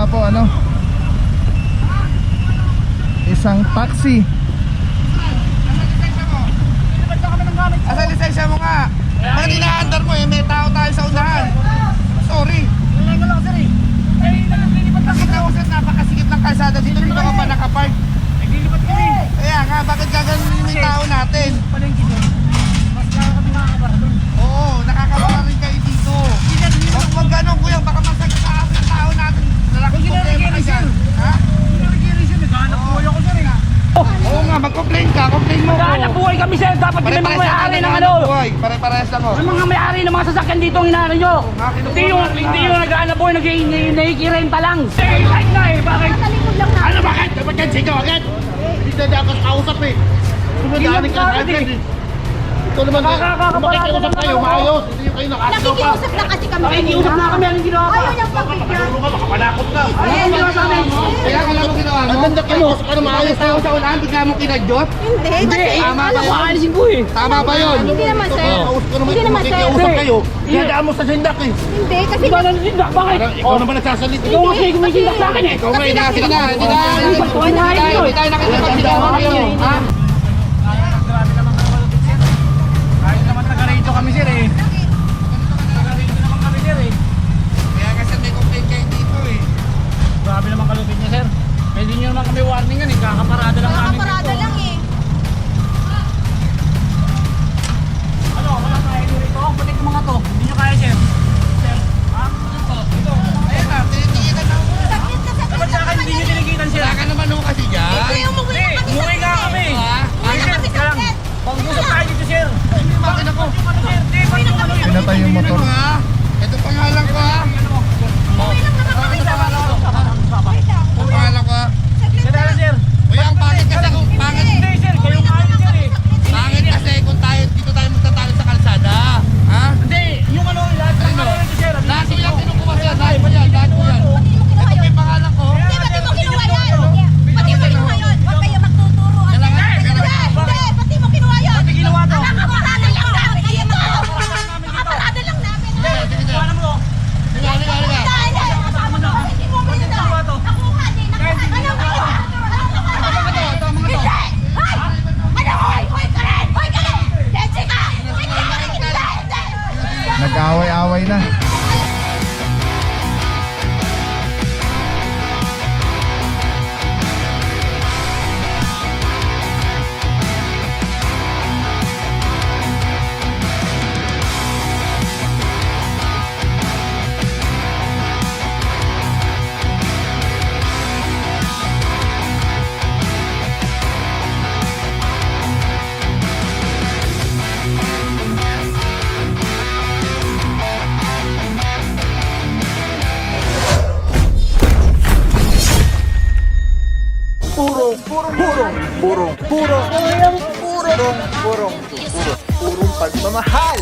nga po ano, isang taxi. Asa lisensya mo nga? Bakit inaandar mo eh? May tao tayo sa unahan. Sorry. Nakita ko sir, napakasikip ng kalsada dito. Dito ka pa nakapark. Kaya nga, bakit gaganon yung tao natin? Oo, nakakabara rin kayo dito. Huwag ganun kuya, baka masakit sa aso yung tao natin. Nalakot problema ka dyan. Ha? Oo nga, mag-complain ka, complain mo. Naghahanap buhay kami sir, dapat kami mga may-ari ng ano. Pare-parehas lang oh. Ang mga may-ari ng mga sasakyan dito ang inaano nyo. Hindi yung naghahanap buhay, nakikirenta lang. Kahit na eh, bakit? Ano bakit? Dapat yan sigaw agad? Hindi na dapat kausap eh. Sumadaanin ka sa agad eh. Ito naman eh, makikiusap kayo, maayos. Hindi yung kayo nakasigaw pa. Nakikiusap na kasi kami. Nakikiusap na kami, anong ginawa pa? Ayaw niyang pagbigyan. Matulong ka, baka manakot ka. Anong ginawa sa amin? Kaya alam mo ginawa mo? Ang ganda kinuusap ka na maayos tayo sa unahan, bigla mo kinadyot? Hindi, kasi Tama ba alam yun? mo, Maalisin ko eh. Tama ba yun? Hindi naman sir. Kausap ko naman Hindi kung naman sir. makikiusap kayo. Hinadaan mo sa sindak eh. Hindi, kasi Diba nanisindak? Bakit? Parang ikaw naman nagsasalita. Ikaw kasi kumisindak sa akin eh. Ikaw nga, sige na, hindi tayo nakikipagsigaw kayo. Ha? Kahit naman taga-rito kami sir eh. Taga-rito naman kami sir eh. Kaya kasi may complaint kayo dito eh. Grabe naman kalupit niya sir. Pwede nyo naman kami warningan eh. Kakaparada lang namin nakaparada dito. lang eh. Ano, wala tayo dito. Patik mga to. Hindi nyo kaya sir. Sir, ha? Ito. Ayun na, tinitingitan na ako. Saglit na saglit Dapat sa akin hindi nyo tinigitan sir. Wala ka naman nung kasi dyan. Ito yung umuwi na kami Umuwi nga kami. Umuwi na kami Kaya lang, saglit. pag-usap tayo dito sir. Hindi bakit ako. Pinatay yung motor. Ito ha? Ito pangalan ko ha? Umuwi lang naman kami Ito sa pangalan ko. Wait lang. Ito pangalan ko ha? Saglit Sir, na. sir. Kuya, ang pangit kasi kung pangit. Hindi sir, kayo nga yun sir eh. Pangit kasi kung tayo, dito tayo magtatalo sa kalsada. Ha? Hindi, yung ano, lahat ng Ano? ano ito sir. Lahat ko yan kinukuha siya. Lahat ko yan. Lahat ko yan. Pati mo kinuha Ito yun. may pangalan ko. Hindi, pati mo kinuha yan. Pati mo kinuha yun. Huwag kayo magtuturo. Kailangan- Hindi, hindi, pati mo kinuha yun. Pati ginawa to. Nakaparada lang namin dito. Nakaparada lang namin. Sige, sige, sige. Ano mo to? Sige, sige, sige. Hindi, hindi. Kasama mo. Hindi mo kinuha. Nakuha din. Anong kinuha? Hindi! Hoy! Ano, hoy? Hoy ka rin! Hoy ka rin! Jessica! Hindi ka rin! Hindi! Nag-away-away na. Purong pagmamahal.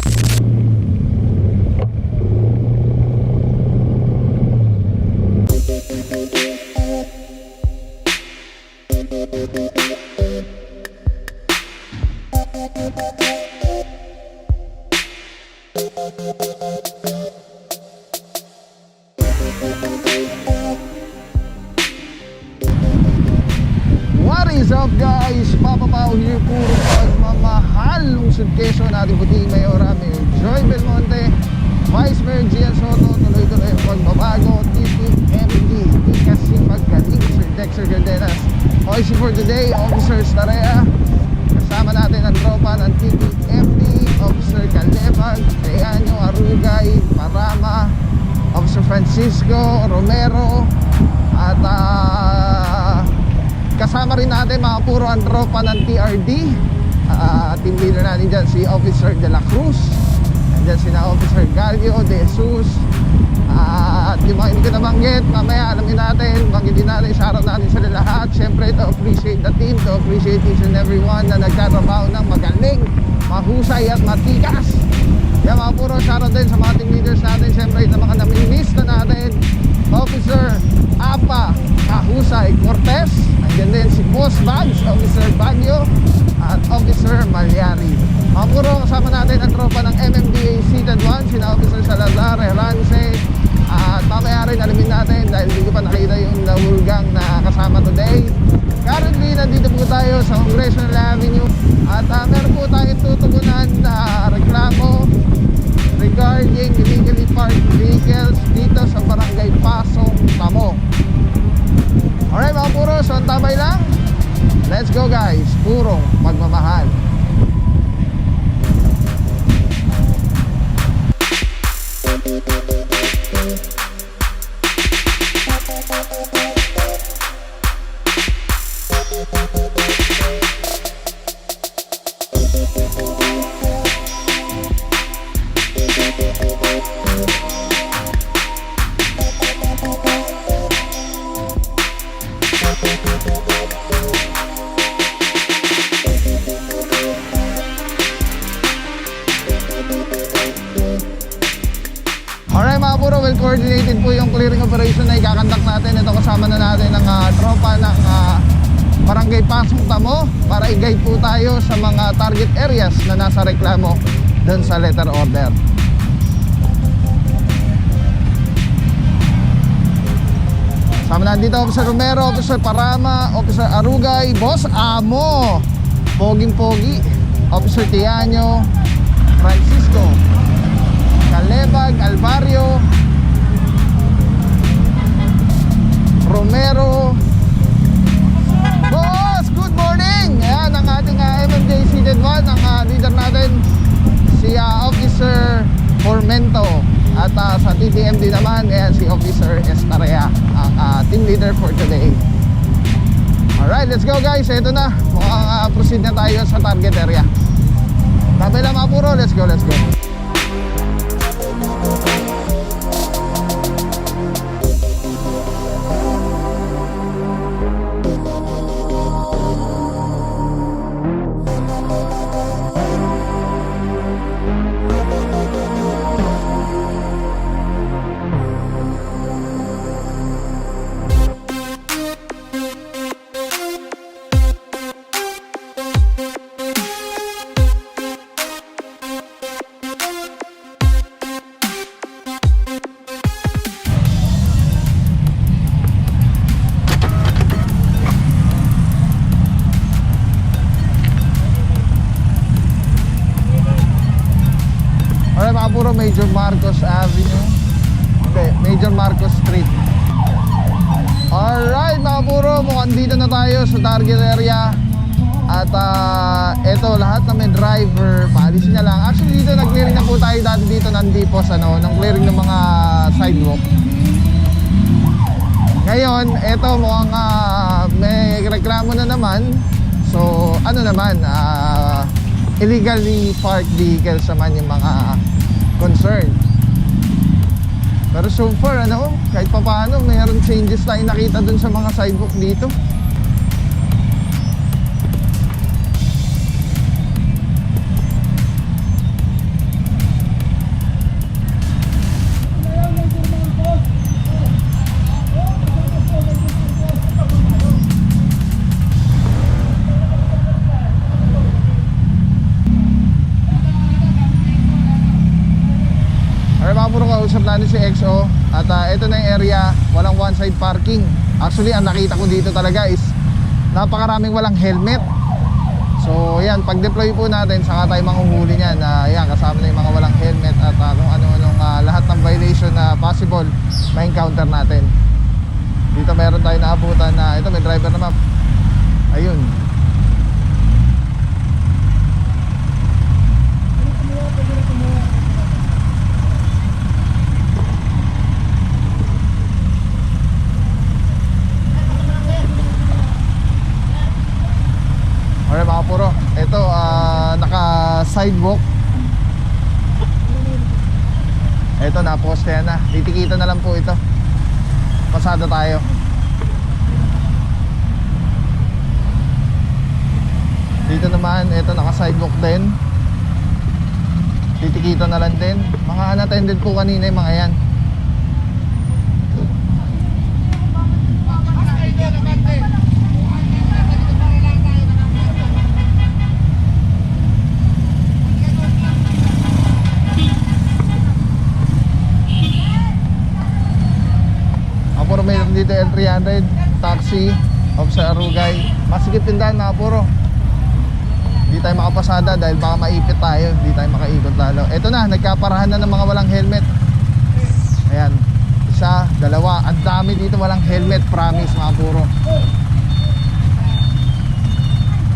What is up guys? Papa Pao here, puro pagmamahal. Lungsod Quezon, ating puting mayora, Mayor Joy Belmonte, Vice Mayor Gian Soto, tuloy-tuloy ang pagbabago, TPMD, di kasi paggaling, Sir Dexter Gardenas. OIC for today, Officer Starea, kasama natin ang tropa ng TPMD, Officer Calebag, Reano, Arugay, Parama, Officer Francisco Romero, at kasama rin natin mga puro ang tropa ng TRD. Team leader natin dyan si Officer De La Cruz, andyan si na Officer Galio De Jesus, at yung mga hindi ko nabanggit mamaya alamin natin, banggitin natin, shoutout natin sila lahat. Siyempre to appreciate the team, to appreciate each and everyone na nagtatrabaho ng magaling, mahusay at matikas. Yan mga puro, shoutout din sa mga team leaders natin, siyempre na mga namimiss na natin, Officer Apa Kahusay Cortez, andyan din si Boss Bags, Officer Baguio, at Officer Malyari. Mga puro, kasama natin ang tropa ng MMDA Seated 1, sina Officer Salazar, Herance, at mamaya rin alamin natin dahil hindi ko pa nakita yung nahulgang na kasama today. Currently, nandito po tayo sa Congressional Avenue at meron po tayong tutugunan na reklamo regarding illegally parked vehicles dito sa Barangay Pasong Tamo. Alright mga puro, so ang tabay lang. Let's go guys, purong pagmamahal. Alright mga puro, well coordinated po yung clearing operation na ikakandak natin. Ito kasama na natin ng tropa ng Barangay Pasong Tamo para i-guide po tayo sa mga target areas na nasa reklamo doon sa letter order. Sama na dito Officer Romero, Officer Parama, Officer Arugay, Boss Amo, Poging-Pogi, Officer Tianyo, Francisco, Calebag, Alvario, Romero. Boss, good morning! Ayan ang ating MMJ Seated 1, ang leader natin, si Officer Formento. At sa TTMD naman, ayan si Officer Estarea, ang team leader for today. Alright, let's go guys. Ito na, mukhang proceed na tayo sa target area. Tabay lang mga puro, let's go, let's go. Puro Major Marcos Avenue. Okay, Major Marcos Street. Alright mga puro, mukhang dito na tayo sa target area. At eto, lahat na may driver, paalisin na lang. Actually dito, nag-clearing na po tayo dati dito ng dipos, ng clearing ng mga sidewalk. Ngayon, eto mukhang may reklamo na naman. So, illegally parked vehicles naman yung mga concern. Pero so far, kahit pa paano, mayroon changes tayo nakita dun sa mga sidewalk dito. Puro kausap natin si XO. At ito na yung area, walang one side parking. Actually ang nakita ko dito talaga is napakaraming walang helmet. So yan, pag deploy po natin, saka tayo manghuhuli niyan. Yan, kasama na yung mga walang helmet. At kung ano-anong lahat ng violation na possible, ma-encounter natin. Dito meron tayo naabutan na ito, may driver naman. Ayun. Alright mga puro, ito naka-sidewalk. Ito na-poste na, titikita na lang po ito. Pasada tayo. Dito naman, ito naka-sidewalk din. Titikita na lang din. Mga unattended po kanina yung mga yan. puro mayroon dito L300, taxi, Officer Arugay. Masikip tindahan mga puro. Hindi tayo makapasada dahil baka maipit tayo. Hindi tayo makaikot lalo. Ito na, nagkaparahan na ng mga walang helmet. Ayan, isa, dalawa. Ang dami dito walang helmet, promise mga puro.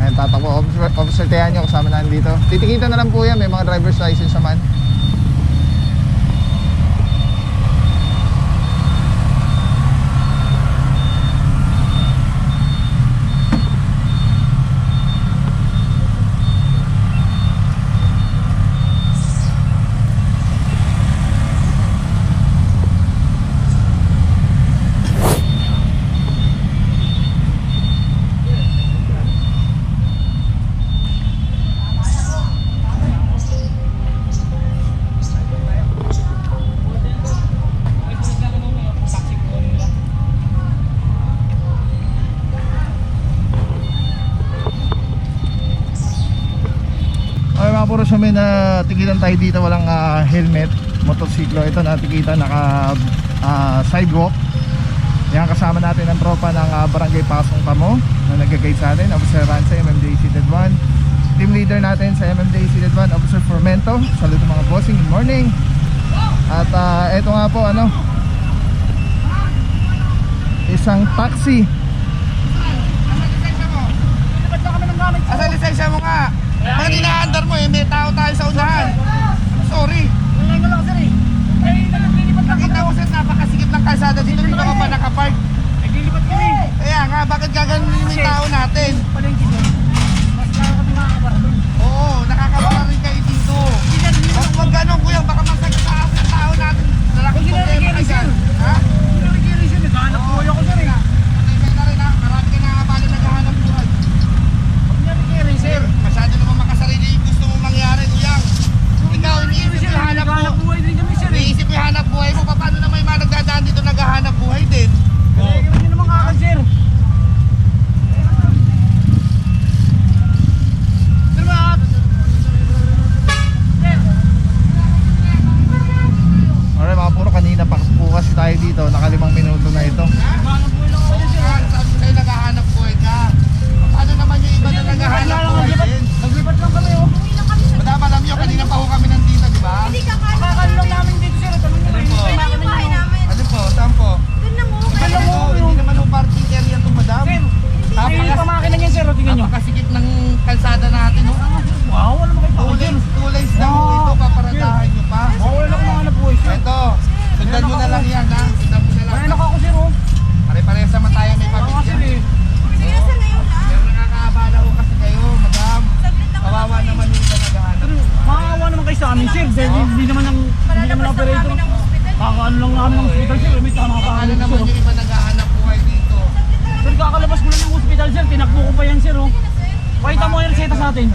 Ayan, tatakbo. Officer Teanyo, kasama na dito. Titikita na lang po yan, may mga driver's license naman. Okay mga puro, sa may natikitan tayo dito walang helmet, motorsiklo. Ito natikita naka sidewalk. Yan, kasama natin ang tropa ng Barangay Pasong Tamo na nag-guide sa atin, Officer Ranza, MMDA Seated 1. Team leader natin sa MMDA Seated 1, Officer Formento. Saludo mga bossing, good morning. At ito nga po, isang taxi. Asa lisensya mo nga? Bakit inaandar mo eh? May tao tayo sa unahan. Sorry. Nakita ko sir, napakasikip ng kalsada dito. Dito ka pa nakapark. Kaya nga, bakit gaganunin yung tao natin? Oo, nakakabara rin kayo dito. Huwag ganun kuya, baka masakit sa akin ng tao natin. Nalaking problema ka dyan. Ha? Naghahanap po ako sir eh. Patay na rin ha, marami ka nakabali naghahanap buhay. Sir, masyado naman makasarili yung gusto mong mangyari, kuyang. Ikaw, iniisip yung hanap mo. buhay din kami sir eh. Iniisip yung hanap buhay mo, paano naman yung mga nagdadaan dito naghahanap buhay din? Hindi naman kakal sir. Alright mga puro, kanina pa po kasi tayo dito, naka 5 minuto na ito. Sabi sa'yo naghahanap buhay ka. Paano naman yung iba na naghahanap buhay din? Naglipat lang kami oh. Uwi lang kami sa... Madama alam nyo, kanina pa ho kami nandito, di ba? Hindi kakain. Kakal lang namin dito sir. Tanong nyo lang. Ano po? Kailan yung bahay namin? Ano po? Saan po? Doon lang oh. Doon lang Oo, hindi naman ho parking area to, madam. Sir, hindi pa makina niyan sir. Tingnan nyo. Napakasikip ng kalsada natin, ho. Wow, wala naman kayo pakal sir. Two lanes na ho ito, paparadahan nyo pa. Wow, wala naman mga hanap buhay sir. Ito, sundan mo na lang yan, ha? Sundan mo na lang. Mayanak ako sir oh. Pare-parehas naman tayo may Ako pamilya. sir eh. Sige na sir ngayon lang. Pero nakakaabala ho kasi kayo, madam. Saglit lang Kawawa kami. naman yung iba naghahanap. Maawa naman kayo sa amin sir. Dahil hindi naman ang Palalabas lang operator. namin ng hospital. Kakaano lang namin ng hospital sir. May tama ka Paano naman yung iba naghahanap buhay dito? Sir, kakalabas ko lang ng hospital sir. Tinakbo ko pa yan sir oh. Pakita mo yung reseta sa atin.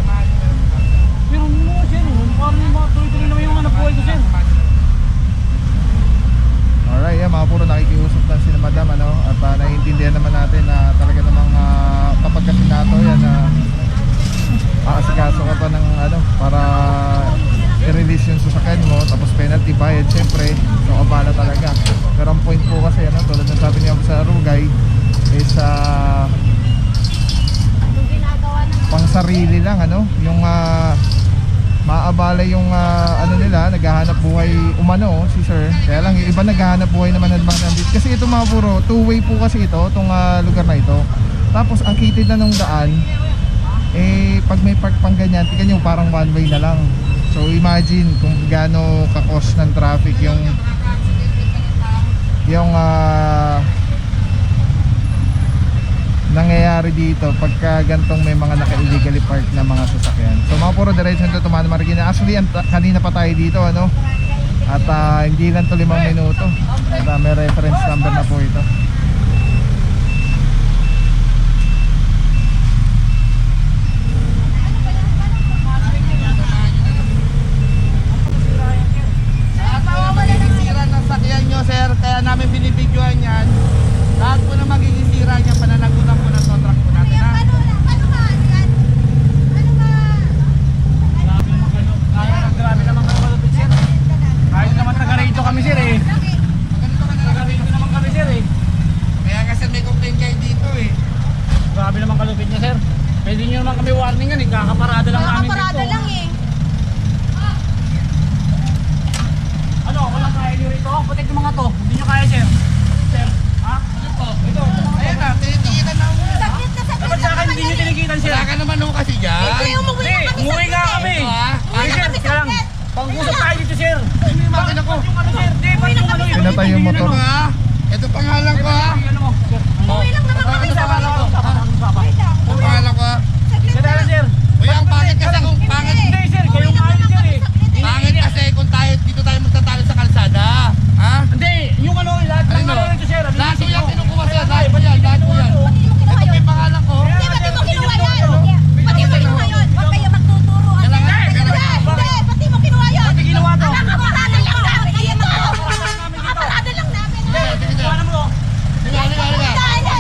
Pero mo sir oh. Parang yung mga tuloy-tuloy naman yung hanap buhay ko sir. Alright, yan mga puro, nakikiusap lang si madam, at naiintindihan naman natin na talaga namang kapag kasi nato yan, aasikaso ka pa ng para i-release yung sasakyan mo, tapos penalty bayad, syempre, so abala talaga. Pero ang point po kasi, tulad ng sabi niya sa Arugay, is Yung ginagawa ng... pang sarili lang, yung maabala yung nila, naghahanap buhay umano si sir. Kaya lang yung iba naghahanap buhay naman ng mga nandito. Kasi ito mga puro, two-way po kasi ito, itong lugar na ito. Tapos ang kitid na ng daan, pag may park pang ganyan, tingnan nyo parang one way na lang. So imagine kung gaano ka-cost ng traffic yung nangyayari dito pagka gantong may mga naka-illegally park na mga sasakyan. So mga puro, diretso nito Tumano Marikina. Actually kanina pa tayo dito at hindi lang to 5 minuto at may reference number na po ito. At sira ng sakyan nyo, sir, kaya namin binibidyoan yan. Lahat po na magiging sira niya, pananagutan po ng tow truck po natin, ha? Paano ba? Yan? Ano ba? Grabe naman kayo malupit sir. Kahit naman taga rito kami sir eh. Ganito ka na lang. Taga rito naman kami sir eh. nyo naman kami warningan eh. Kakaparada lang namin dito. Nakaparada lang eh. Ano, walang kaya nyo rito? Putik yung mga to. Hindi nyo kaya, sir. Sir, ha? Ano to? Ito. Ayan na, tinitikitan na ako. Saglit na saglit Dapat sa akin hindi nyo tinikitan, sir. Wala ka naman ako kasi dyan. Hindi, umuwi na kami Umuwi nga kami. Umuwi na kami Sir, lang. saglit. Pang-usap tayo dito, sir. Ano yung makina ko? Yung ano, sir? Di, ba't yung ano yun? Pinatay yung motor. Ito ha? Ito pangalan ko ha? Ano mo, sir? Umuwi lang naman kami Ano sa pangalan ko? Wait lang. Ito pangalan ko ha? Saglit Sir, lang. sir. Uy, ang pangit kasi kung pangit. Hindi, sir. Kayong ayos, sir eh. Pangit kasi kung tayo, dito tayo magtatalo sa kalsada. Ha? Hindi, yung ano, lahat ng Ano? ano rito, sir. Lahat ko yan kinukuha sir. Lahat ko yan. Lahat ko yan. Pati mo kinuha Ito yun. may pangalan ko. Hindi, pati mo kinuha yan. Pati mo kinuha yun. Huwag kayo magtuturo. Yan lang, yan lang. Hindi, pati mo kinuha yun. Pati ginawa to. Ang nakaparada lang namin. Kayo magtuturo. Nakaparada lang namin. Ano mo? Sige, halika, halika.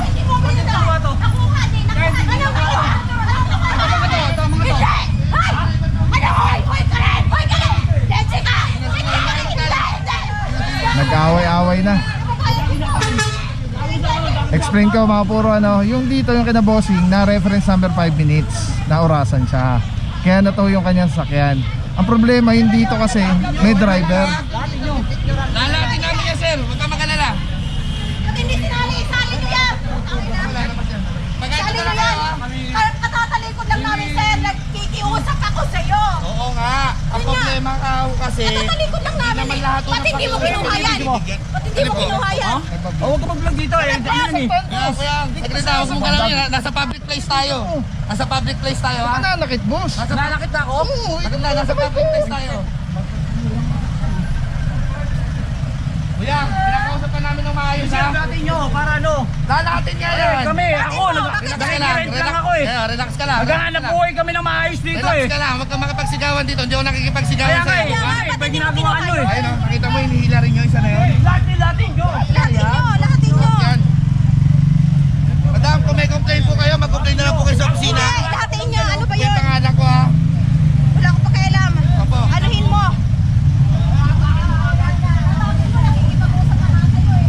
Hindi mo kinuha to. Nakuha din. Nakuha. Ano kayo? Hindi! Hoy! Ano, hoy? Hoy ka rin! Hoy ka rin! Jessica! Hindi! Nag-away-away na. Explain ko mga puro ano, yung dito yung kinabossing na reference number 5 minutes na orasan siya. Kaya na to yung kanyang sasakyan. Ang problema yung dito kasi may driver. Lalatin namin yan sir. Huwag ka magalala. Pag hindi sinali, sali niyo yan! Wala naman sir. Pagkakita Sali na niyo kayo yan! ha? Katatalikod lang namin, sir. Nagkikiusap ako sa'yo. Oo nga. Ang Yun nga. problema ka kasi. Katatalikod lang namin. naman lahat Ba't hindi mo kinuha yan? Ba't hindi mo kinuha yan? Huwag ka mag-vlog dito eh. Ano yan eh? Kaya kuya, sagrita, huwag mong galawin. Nasa public place tayo. Nasa public place tayo ha? Nanakit boss. Nanakit na ako? Sagrita, nasa public place tayo. Kuya, pinakausap pa namin ng maayos Sir, ha? natin nyo para ano? Lalatin nga yan. Kami, ako, Relax ka lang. nag-rent lang ako eh. Relax ka lang. Naghahanap buhay kami ng maayos dito Relax eh. ka lang. Huwag kang makapagsigawan dito. Hindi ako nakikipagsigawan Kaya nga sa'yo. eh, ha? kasi iba ginagawa nyo eh. Ayun o, nakita mo, hinihila rin yung isa na yun. Latin nyo. Lahatin nyo. Yan. Madam, kung may complain po kayo, mag-complain na lang po kayo sa opisina. Ay, lahatin nyo. Ano ba Yung yun? pangalan ko ha. Wala akong pakialam. Opo. Anuhin mo. Nakatalikod lang namin eh.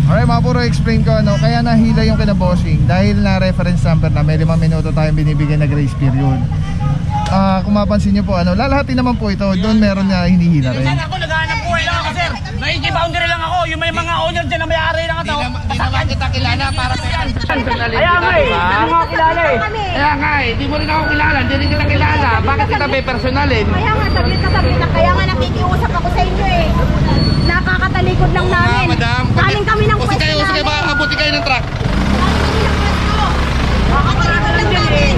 Alright mga puro, explain ko ano, kaya nahila yung kinabossing dahil na reference number na may 5 minuto tayong binibigay na grace period. Kung mapansin nyo po ano, lalahatin naman po ito, doon meron nga hinihila rin. Saan ako, naghahanap buhay lang ako sir. Nakikiboundary lang ako. Yung may mga owner dyan na may-ari lang ito. Di naman kita kilala para sa yan. Kaya nga eh, hindi mo ako kilala eh. Kaya nga eh, di mo rin ako kilala, hindi rin kita kilala. Bakit kita may personalin? Kaya nga, saglit na saglit na. Kaya nga nakikiusap ako sa inyo eh. Nakakatalikod lang namin. Madam. Galing kami ng Kasi pwesto kayo, namin. baka abuti kayo ng truck. Nakakatalikod lang namin.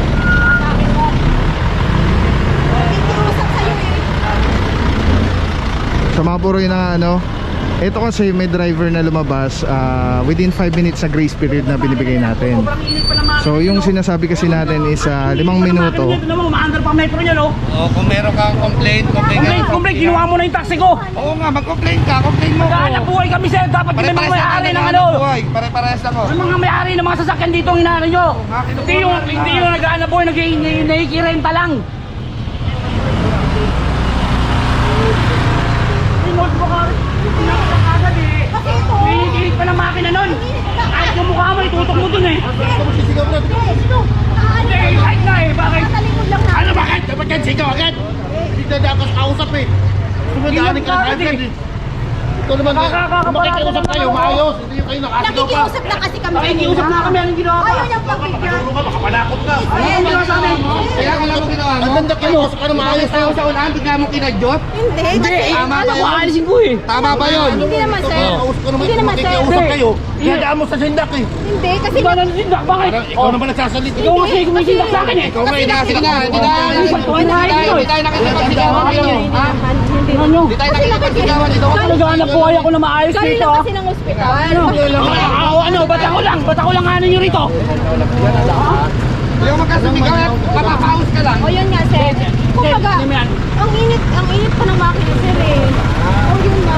Nakikiusap sa'yo eh. Sa mga puro yun na ano, ito kasi may driver na lumabas within 5 minutes sa grace period na binibigay natin. Sobrang init pa naman. So yung sinasabi kasi natin is 5 minuto. Ito naman, umaandar pa metro niya no. Oo, kung meron kang complaint Complaint, ginawa mo na yung taxi ko. Oo nga, mag-complain ka, complain mo. Naghahanap buhay kami sir. Dapat may mga may-ari ng ano. Pare-parehas ako. May mga may-ari ng mga sasakyan dito ang inaano nyo. Hindi yung naghahanap buhay, nakikirenta lang. Remote mo ka. Agad eh. Kasi ito. Pinikilit pa ng makina nun. Kahit yung mukha mo, itutok mo dun eh. Hindi, kahit na eh. Bakit? Nakatalikod lang namin. Ano bakit? Dapat yan sigaw agad. Hindi na ako kausap eh. Sumadaanin ka sa agad eh. Ito naman, kung makikiusap kayo, maayos. Hindi yung kayo nakasigaw pa. Nakikiusap na kasi kami. Nakikiusap na kami. Anong ginawa ka? Ayaw niyang pagbigyan. Tulong ka, baka manakot ka. Anong ginawa sa amin? Kaya wala mo ginawa mo? Ang ganda kayo, usap ka na maayos tayo sa unahan, bigla mo kinadyot. Hindi. Hindi, Kasi tama ba alam ko, yun? aalisin ko eh. Tama ba yun? Hindi naman sir. Kausap ko naman, Hindi kung naman sir. makikiusap Hindi. kayo. Hinadaan mo sa sindak eh. Hindi. Kasi Ikaw na nasindak, bakit? Ikaw naman nagsasalita. Ikaw kasi kumisindak sa akin eh. Ikaw nga, sige na, hindi tayo nakikipagsigawan dito. Ha? Ano? Hindi tayo nakikipagsigawan dito. Naghahanap buhay ako na maayos Kanina dito. kasi ng ospital. Ano? Ba't ako lang ano nyo rito? Hindi ako magkasumigaw, papapaus ka lang. O yun nga sir. Kumbaga, Hindi mo yan. ang init pa ng makina sir eh. O yun nga.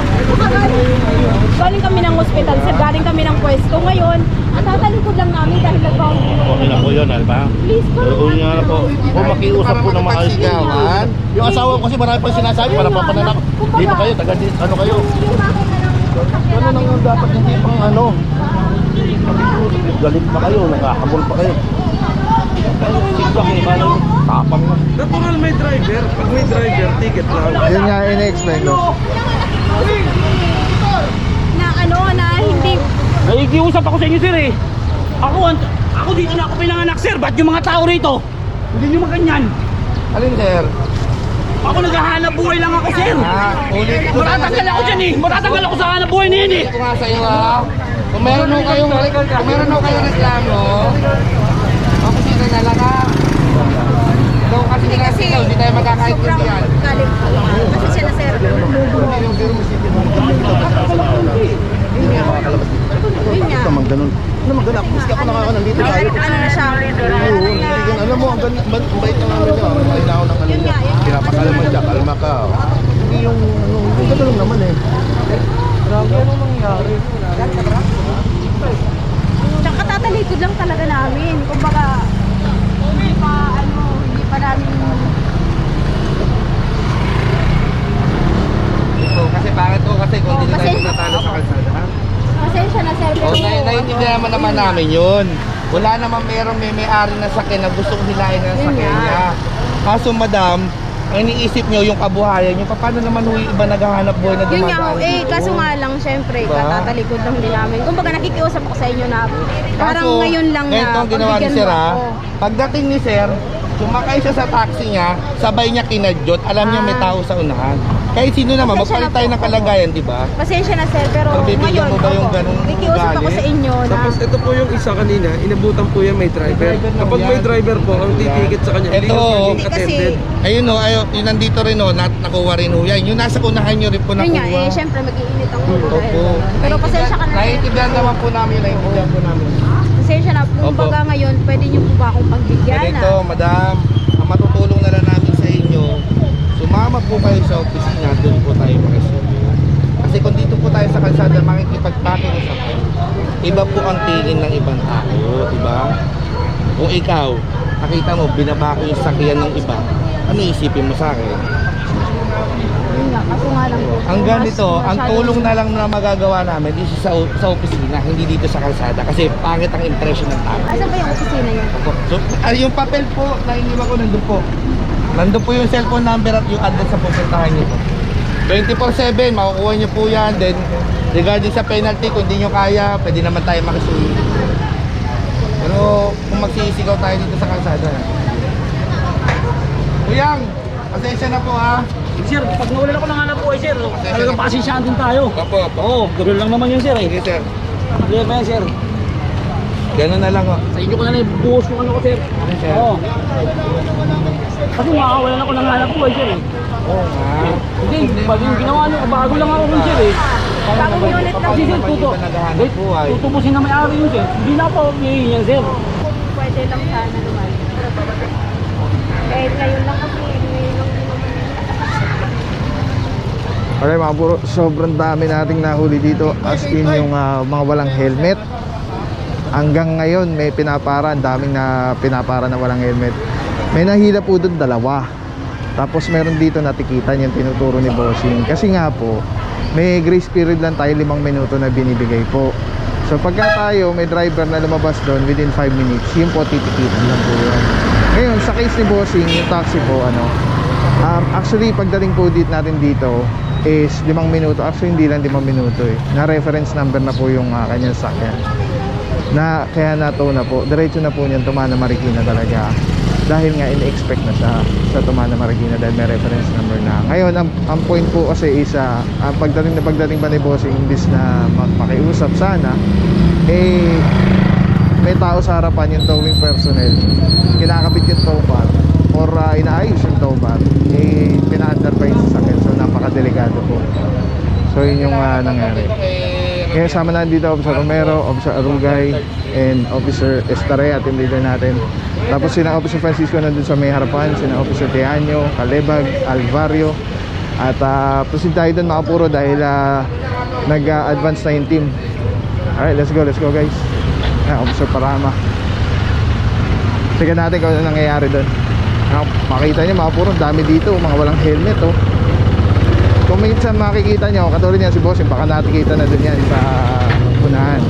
Galing kami ng ospital. hospital, sir. Galing kami ng pwesto. Ngayon, ang tatalikod lang namin dahil nag-bound. Okay lang po yun, ba? Please, Uy nga na po. Kung makiusap po ng maayos Sigawan. Yung asawa ko kasi marami pang sinasabi para papanalak. Di ba kayo? Taga ano kayo? Yung makina ng Ano nang yung dapat hindi pang ano? Galit pa kayo, nakahabol pa kayo. Feedback eh, parang tapang na. Natural may driver. Pag may driver, ticket lang. Yun nga ina-explain ko. na ano, na hindi. Nakikiusap ako sa inyo, sir eh. Ako dito na ako pinanganak, sir. Ba't yung mga tao rito? Hindi nyo maganyan. Alin, sir? Ako naghahanap buhay lang ako, sir. Ulit ko na Matatanggal ako dyan eh. Matatanggal ako sa hanap buhay na yun eh. Ito nga sa'yo, ha? Kung meron ho kayong reklamo, opisina na lang, ha? Ikaw kasi nilasigaw, hindi tayo magkakaintindihan. Galing. Kasi siya na, sir. Yun nga. Naman ganun. Naman ganun. Gusto ako nakaka nandito tayo. Ano na siya? Alam mo, ang bait ng ano niya. Kailangan ng ano Yun niya. nga, yun. Pinapakalma siya, kalma ka. Hindi yung ano, yung ganun naman eh. Tsaka tatalikod lang talaga namin. Kumbaga, hindi pa namin. Ito, kasi bakit to? Kasi kung hindi na tayo natalo sa kalsada, ha? Pasensya na, sir. O, naiintindihan naman namin yun. Wala naman may may-ari na sakyan na gustong hilahin ng sakyan niya. Kaso, madam, ang iniisip nyo yung kabuhayan nyo, paano naman yung iba naghahanap buhay na Yun nga, dumadaan eh, dito? kaso nga lang, syempre, Diba? katatalikod lang din namin. Kumbaga, nakikiusap ako sa inyo na parang Kaso, ngayon lang na ganito ang ginawa ni pagbigyan Sir, mo ha? ako. Pagdating ni Sir, sumakay siya sa taxi niya, sabay niya kinadyot, alam niya may tao sa unahan. Kahit sino naman, Pasensya magpalit na tayo po. ng kalagayan, di ba? Pasensya na, sir, pero Pagbibigyan ngayon, mo ba yung opo, ganung nakikiusap ako ugali? sa inyo na Tapos ito po yung isa kanina, inabutan po yan may driver. Kapag may driver po, ang titikit sa kanya, hindi Ito. yung hindi parking kasi, attended. Ayun o, yung nandito rin o, nakuha rin ho yan. Yung nasa unahan nyo rin po yun nga, nakuha. eh, syempre, mag-iinit ang ulo dahil Opo. doon. Pero pasensya ka na, sir. Naiintindihan naman po namin, naiintindihan po namin. Pasensya na, kumbaga ngayon, pwede niyo po ba akong pagbigyan na? Ganito, madam, ang matutulong na lang namin sa inyo, sumama po kayo sa opisina, doon po tayo makisulong. Kasi kung dito po tayo sa kalsada, makikipagpacking usapin. Iba po ang tingin ng ibang tao, diba? Kung ikaw, nakita mo, binabako yung sakyan ng iba, ano isipin mo sa akin? Yun nga, kaso nga lang po. Ang ganito, ang Masyadong- tulong na lang na magagawa namin is sa opisina, hindi dito sa kalsada. Kasi pangit ang impression ng tao. Asan ba yung opisina niyo? So, yung papel po na iniwan ko nandun po. Nandun po yung cellphone number at yung address sa pupuntahan niyo po. 24/7, makukuha niyo po yan. Then, regarding sa penalty, kung hindi niyo kaya, pwede naman tayo makisuyo. Pero, kung magsisigaw tayo dito sa kalsada. Kuyang, pasensya na po ha. Sir, pag nawalan ako ng hanap buhay, sir, talagang pasensyahan din tayo. Opo, opo. Oo, ganoon lang naman yun, sir eh. Sige sir. Hindi ba yan, sir? Ganun na lang ho. Sa inyo ko na lang ibuhos yung ano ko, sir. Sir. Oo. Kasi makakawalan ako ng hanap buhay, sir eh. Oo nga. Hindi, pag yung ginawa nyo, bago lang ako rin, sir eh. Bagong unit lang. Kasi sir, tuto. Naghahanap buhay. Tutubusin na may-ari yun, sir. Hindi na ako yan, sir. Pwede lang sana naman. Kahit ngayon lang kasi, ngayon lang din naman. Okay mga buro, sobrang dami nating nahuli dito as in yung mga walang helmet. Hanggang ngayon may pinapara, ang daming na pinapara na walang helmet. May nahila po doon 2. Tapos meron dito natikitan yung tinuturo ni Bossing. Kasi nga po, may grace period lang tayo 5 minuto na binibigay po. So pagka tayo may driver na lumabas doon within 5 minutes, yun po titikitan lang po yun. Ngayon sa case ni Bossing, yung taxi po actually pagdating po natin dito is 5 minuto. Actually hindi lang 5 minuto eh. Na reference number na po yung kanyang sakyan. Na kaya nato na po, diretso na po niyan Tumana Marikina talaga. Dahil nga in-expect na siya sa Tumana Marikina dahil may reference number na. Ngayon ang point po kasi is pagdating ba ni Bossing imbis na makiusap sana may tao sa harapan yung towing personnel, kinakabit yung tow bar or inaayos yung tow bar, pina-under pa yung sasakyan. So napakadelikado po. So yun yung nangyari. Kaya sama na dito Officer Romero, Officer Arugay, and Officer Estarea, team leader natin. Tapos sina Officer Francisco nandun sa may harapan, sina Officer Teaño, Calebag, Alvario. At proceed tayo doon mga puro dahil nag-advance na yung team. Alright, let's go guys. Officer Parama. Tignan natin kung ano nangyayari doon. Makita nyo mga puro, dami dito, mga walang helmet oh. Kung minsan makikita nyo, katulad niyan si Bossing, baka nakikita na doon yan sa unahan.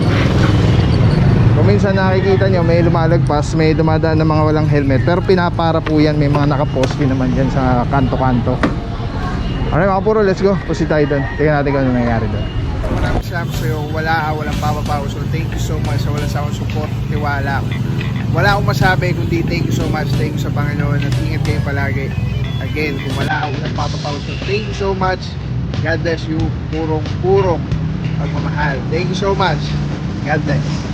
Kung minsan nakikita nyo, may lumalagpas, may dumadaan ng mga walang helmet, pero pinapara po yan, may mga nakaposte naman dyan sa kanto-kanto. Alright mga puro, let's go. Pusi tayo doon. Tignan natin kung ano nangyayari doon. Maraming salamat sa'yo. Walang papapaw. So thank you so much sa wala sa akong support, tiwala. Wala akong masabi kundi thank you so much. Thank you sa Panginoon at ingat kayo palagi. Again, kung wala akong papapaw. So thank you so much. God bless you. Purong pagmamahal. Thank you so much. God bless.